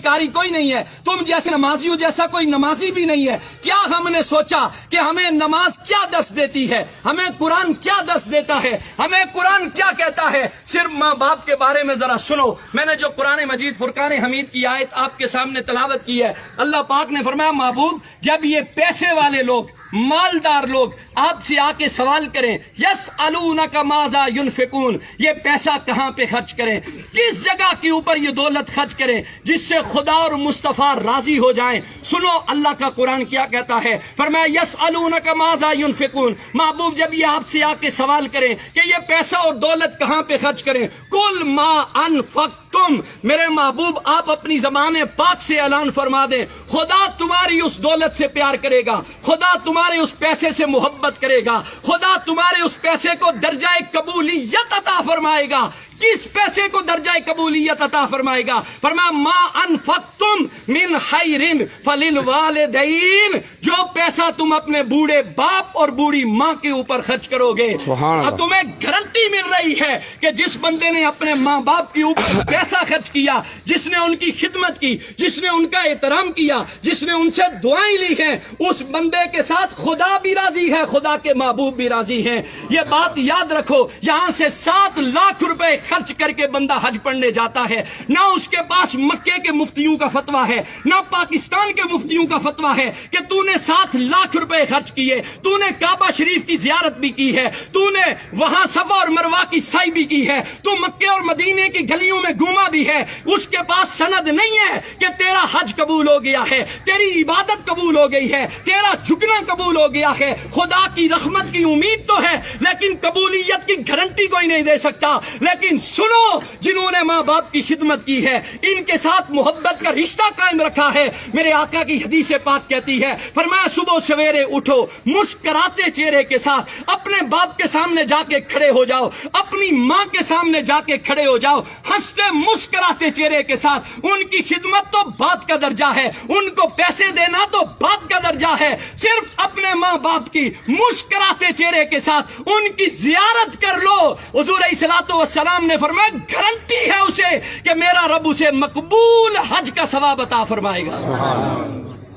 قاری کوئی نہیں ہے، تم جیسے نمازیوں جیسا کوئی نمازی بھی نہیں ہے۔ کیا ہم نے سوچا کہ ہمیں نماز کیا درس دیتی ہے، ہمیں قرآن کیا درس دیتا ہے، ہمیں قرآن کیا کہتا ہے؟ صرف ماں باپ کے بارے میں ذرا سنو۔ میں نے جو قرآن مجید فرقان حمید کی آیت آپ کے سامنے تلاوت کی ہے، اللہ پاک نے فرمایا محبوب جب یہ پیسے والے لوگ، مالدار لوگ آپ سے آ کے سوال کریں، یسألونک ماذا ینفقون، یہ پیسہ کہاں پہ خرچ کریں، کس جگہ کے اوپر یہ دولت خرچ کریں جس سے خدا اور مصطفیٰ راضی ہو جائیں، سنو اللہ کا قرآن کیا کہتا ہے۔ فرمایا یسألونک ماذا ینفقون، محبوب جب یہ آپ سے آ کے سوال کریں کہ یہ پیسہ اور دولت کہاں پہ خرچ کریں، کل ما انفقتم، میرے محبوب آپ اپنی زبان پاک سے اعلان فرما دیں خدا تمہاری اس دولت سے پیار کرے گا، خدا تمہارے اس پیسے سے محبت کرے گا، خدا تمہارے اس پیسے کو درجہ قبولیت عطا فرمائے گا۔ کس پیسے کو درجہ قبولیت عطا فرمائے گا؟ فرمایا ما انفقتم من خیر فللوالدین، جو پیسہ تم اپنے بوڑھے باپ اور بوڑھی ماں کے اوپر خرچ کرو گے، اب تمہیں گارنٹی مل رہی ہے کہ جس بندے نے اپنے ماں باپ کے اوپر پیسہ خرچ کیا، جس نے ان کی خدمت کی، جس نے ان کا احترام کیا، جس نے ان سے دعائیں لی ہیں، اس بندے کے ساتھ خدا بھی راضی ہے، خدا کے محبوب بھی راضی ہیں۔ یہ بات یاد رکھو، یہاں سے 7 لاکھ روپے خرچ کر کے بندہ حج پڑھنے جاتا ہے، نہ اس کے پاس مکے کے مفتیوں کا فتویٰ ہے، نہ پاکستان کے مفتیوں کا فتویٰ ہے کہ تو نے 7 لاکھ روپے خرچ کیے، تو نے کعبہ شریف کی زیارت بھی کی ہے، تو نے وہاں صفا اور مروہ کی سعی بھی کی ہے، تو مکے اور مدینے کی گلیوں میں گھوما بھی ہے، اس کے پاس سند نہیں ہے کہ تیرا حج قبول ہو گیا ہے، تیری عبادت قبول ہو گئی ہے، تیرا جھکنا قبول ہو گیا ہے۔ خدا کی رحمت کی امید تو ہے لیکن قبولیت کی گارنٹی کوئی نہیں دے سکتا۔ لیکن سنو، جنہوں نے ماں باپ کی خدمت کی ہے، ان کے ساتھ محبت کا رشتہ قائم رکھا ہے، میرے آقا کی حدیث پاک کہتی ہے، فرمایا صبح سویرے اٹھو مسکراتے چہرے کے ساتھ اپنے باپ کے سامنے جا کے کھڑے ہو جاؤ، اپنی ماں کے سامنے جا کے کھڑے ہو جاؤ، ہنستے مسکراتے چہرے کے ساتھ۔ ان کی خدمت تو بات کا درجہ ہے، ان کو پیسے دینا تو بات کا درجہ ہے، صرف اپنے ماں باپ کی مسکراتے چہرے کے ساتھ ان کی زیارت کر لو۔ حضور علیہ الصلوۃ والسلام نے فرمایا گارنٹی ہے اسے کہ میرا رب اسے مقبول حج کا ثواب عطا فرمائے گا۔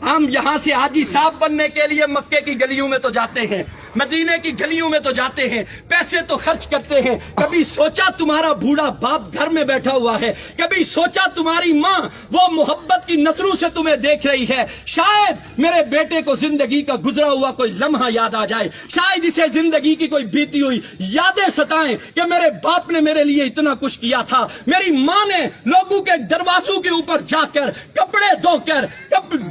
ہم یہاں سے حاجی صاحب بننے کے لیے مکے کی گلیوں میں تو جاتے ہیں، مدینے کی گلیوں میں تو جاتے ہیں، پیسے تو خرچ کرتے ہیں۔ کبھی سوچا تمہارا بوڑھا باپ گھر میں بیٹھا ہوا ہے، کبھی سوچا تمہاری ماں وہ محبت کی نظروں سے تمہیں دیکھ رہی ہے، شاید میرے بیٹے کو زندگی کا گزرا ہوا کوئی لمحہ یاد آ جائے، شاید اسے زندگی کی کوئی بیتی ہوئی یادیں ستائیں کہ میرے باپ نے میرے لیے اتنا کچھ کیا تھا، میری ماں نے لوگوں کے دروازوں کے اوپر جا کر کپڑے دھو کر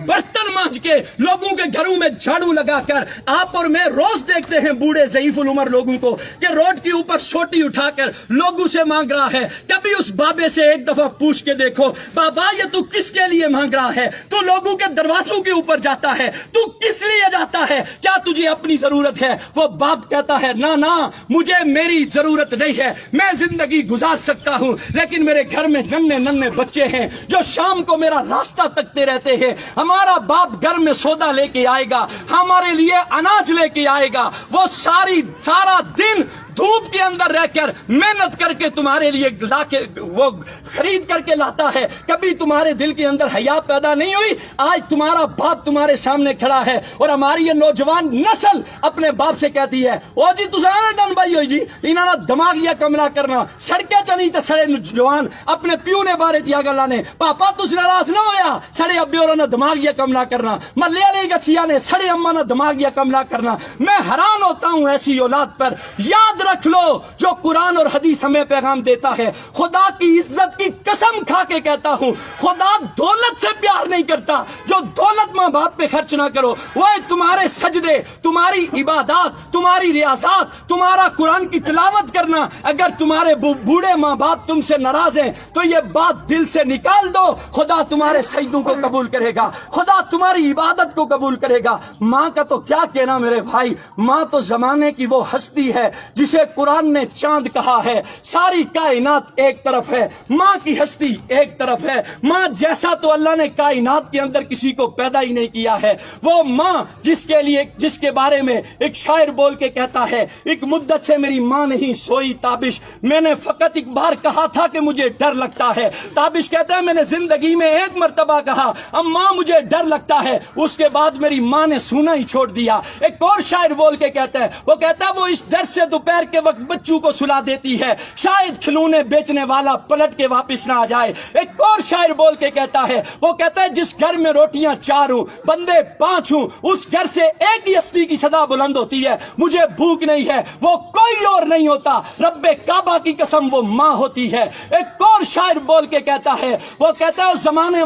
برتن مانج کے لوگوں کے گھروں میں جھاڑو لگا کر۔ آپ اور میں روز دیکھتے ہیں بوڑھے ضعیف العمر لوگوں کو کہ روڈ کے اوپر سوٹی اٹھا کر لوگوں سے مانگ رہا ہے۔ کبھی اس بابے سے ایک دفعہ پوچھ کے دیکھو، بابا یہ تو کس کے لیے مانگ رہا ہے؟ تو لوگوں کے دروازوں کے اوپر جاتا ہے، تو کس لیے جاتا ہے؟ کیا تجھے اپنی ضرورت ہے؟ وہ باپ کہتا ہے نہ مجھے میری ضرورت نہیں ہے، میں زندگی گزار سکتا ہوں، لیکن میرے گھر میں ننھے بچے ہیں جو شام کو میرا راستہ تکتے رہتے ہیں۔ ہمارا باپ گھر میں سودا لے کے آئے گا، ہمارے لیے اناج لے کے آئے گا، وہ سارا دن دھوپ کے اندر رہ کر محنت کر کے تمہارے لیے لا کے وہ خرید کر کے لاتا ہے۔ کبھی تمہارے دل کے اندر حیا پیدا نہیں ہوئی؟ آج تمہارا باپ تمہارے سامنے کھڑا ہے اور ہماری یہ نوجوان نسل اپنے باپ سے کہتی ہے او جی تساں ڈن بھائی ہوئی جی انہاں دا دماغیا کم نہ کرنا، سڑکیں چنی تے سڑے نوجوان اپنے پیو نے بارے چیا گلاں نے، پاپا تس ناراض نہ ہویا، سڑے ابے اور نے دماغیا کم نہ کرنا، محلے والی گچھیا نے سڑے اما نے دماغیا کم نہ کرنا۔ میں حیران ہوتا ہوں ایسی اولاد پر۔ یاد رکھ لو جو قرآن اور حدیث ہمیں پیغام دیتا ہے، خدا کی عزت کی قسم کھا کے کہتا ہوں خدا دولت سے پیار نہیں کرتا۔ جو دولت ماں باپ پہ خرچ نہ کرو، وہ تمہارے سجدے، تمہاری عبادات، تمہاری ریاضات، تمہارا قرآن کی تلاوت کرنا، اگر تمہارے بوڑھے ماں باپ تم سے ناراض ہیں تو یہ بات دل سے نکال دو، خدا تمہارے سجدوں کو قبول کرے گا، خدا تمہاری عبادت کو قبول کرے گا۔ ماں کا تو کیا کہنا میرے بھائی، ماں تو زمانے کی وہ ہستی ہے جس جسے قرآن نے چاند کہا ہے. ساری کائنات ایک طرف ہے, ماں کی ہستی ایک طرف ہے. ماں جیسا تو اللہ نے کائنات کے اندر کسی کو پیدا ہی نہیں کیا ہے. وہ ماں جس کے بارے میں ایک شاعر بول کے کہتا ہے, ایک مدت سے میری ماں نہیں سوئی تابش, میں نے فقط ایک بار کہا تھا کہ مجھے ڈر لگتا ہے. تابش کہتا ہے میں نے زندگی میں ایک مرتبہ کہا اماں مجھے ڈر لگتا ہے, اس کے بعد میری ماں نے سونا ہی چھوڑ دیا. ایک اور شاعر بول کے کہتا ہے, وہ کہتا ہے وہ اس ڈر سے دوپہر کے وقت بچوں کو سلا دیتی ہے, شاید کھلونے بیچنے والا پلٹ کے واپس نہ آ جائے. ایک اور شاعر بول کے کہتا ہے, وہ کہتا ہے جس گھر میں روٹیاں 4 ہوں بندے 5 ہوں, اس گھر سے ایک ہی ہستی کی صدا بلند ہوتی ہے, مجھے بھوک نہیں ہے, وہ کوئی اور نہیں ہوتا, رب کعبہ کی قسم وہ ماں ہوتی ہے. ایک اور شاعر بول کے کہتا ہے, وہ کہتا ہے اس زمانے